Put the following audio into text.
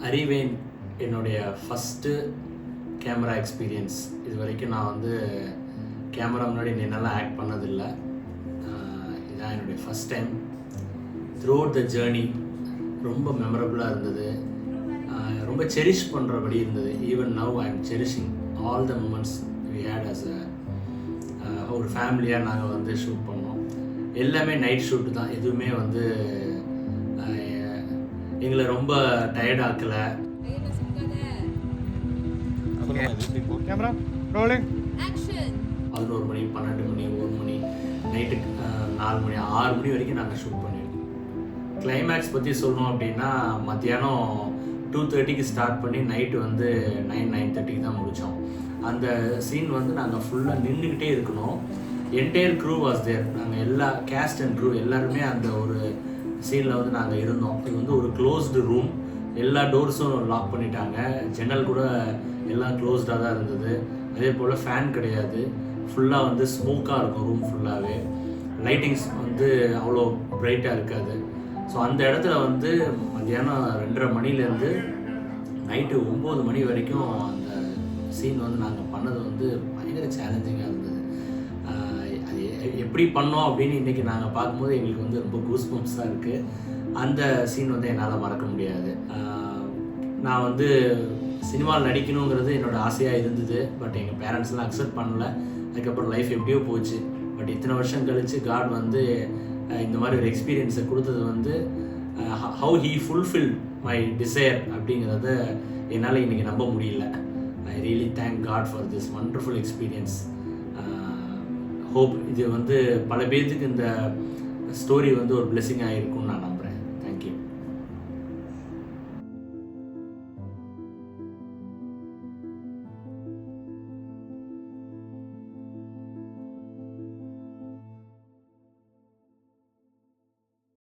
அறிவேன் என்னுடைய first camera experience. இது வரைக்கும் நான் வந்து கேமரா முன்னாடி நின்னெல்லாம் ஆக்ட் பண்ணதில்லை. இதுதான் என்னுடைய first time. Through the journey ரொம்ப மெமரபுளாக இருந்தது. ரொம்ப செரிஷ் பண்ணுறபடி இருந்தது. Even now I am cherishing all the moments we had as ஒரு ஃபேமிலியாக நாங்கள் வந்து ஷூட் பண்ணோம். எல்லாமே நைட் ஷூட்டு தான். எதுவுமே வந்து எங்களை ரொம்ப டயர்ட் ஆக்கலை. Camera rolling. 11 மணி 12 மணி 1 மணி நைட்டுக்கு 4 மணி 6 மணி வரைக்கும் நாங்கள் ஷூட் பண்ணிடுவோம். கிளைமேக்ஸ் பற்றி சொல்லணும் அப்படின்னா மத்தியானம் 2:30க்கு ஸ்டார்ட் பண்ணி நைட்டு வந்து 9-9:30 தான் முடித்தோம். அந்த சீன் வந்து நாங்கள் ஃபுல்லாக நின்றுக்கிட்டே இருக்கணும். Entire crew was there. நாங்கள் எல்லா கேஸ்ட் அண்ட் க்ரூ எல்லாருமே அந்த ஒரு சீனில் வந்து நாங்கள் இருந்தோம். இது வந்து ஒரு க்ளோஸ்டு ரூம். எல்லா டோர்ஸும் லாக் பண்ணிட்டாங்க. ஜன்னல் கூட எல்லாம் க்ளோஸ்டாக தான் இருந்தது. அதே போல் ஃபேன் கிடையாது. ஃபுல்லாக வந்து ஸ்மோக்காக இருக்கும் ரூம் ஃபுல்லாகவே. லைட்டிங்ஸ் வந்து அவ்வளோ ப்ரைட்டாக இருக்காது. ஸோ அந்த இடத்துல வந்து மத்தியானம் 2:30 மணிலேருந்து நைட்டு 9 மணி வரைக்கும் அந்த சீன் வந்து நாங்கள் பண்ணது வந்து பயங்கர சேலஞ்சிங்காக இருந்தது. அது எப்படி பண்ணோம் அப்படின்னு இன்றைக்கி நாங்கள் பார்க்கும்போது எங்களுக்கு வந்து ரொம்ப கூஸ்பம்ஸாக இருக்குது. அந்த சீன் வந்து என்னால் மறக்க முடியாது. நான் வந்து சினிமாவில் நடிக்கணுங்கிறது என்னோடய ஆசையாக இருந்தது. பட் எங்கள் பேரண்ட்ஸ்லாம் அக்செப்ட் பண்ணல. அதுக்கப்புறம் லைஃப் எப்படியோ போச்சு. பட் இத்தனை வருஷம் கழித்து காட் வந்து இந்த மாதிரி ஒரு எக்ஸ்பீரியன்ஸை கொடுத்தது வந்து how he fulfil my desire அப்படிங்கிறத என்னால் இன்றைக்கி நம்ப முடியல. I really thank God for this wonderful experience. Hope இது வந்து பல பேர்த்துக்கு இந்த ஸ்டோரி வந்து ஒரு பிளெஸிங்காக இருக்கும்னு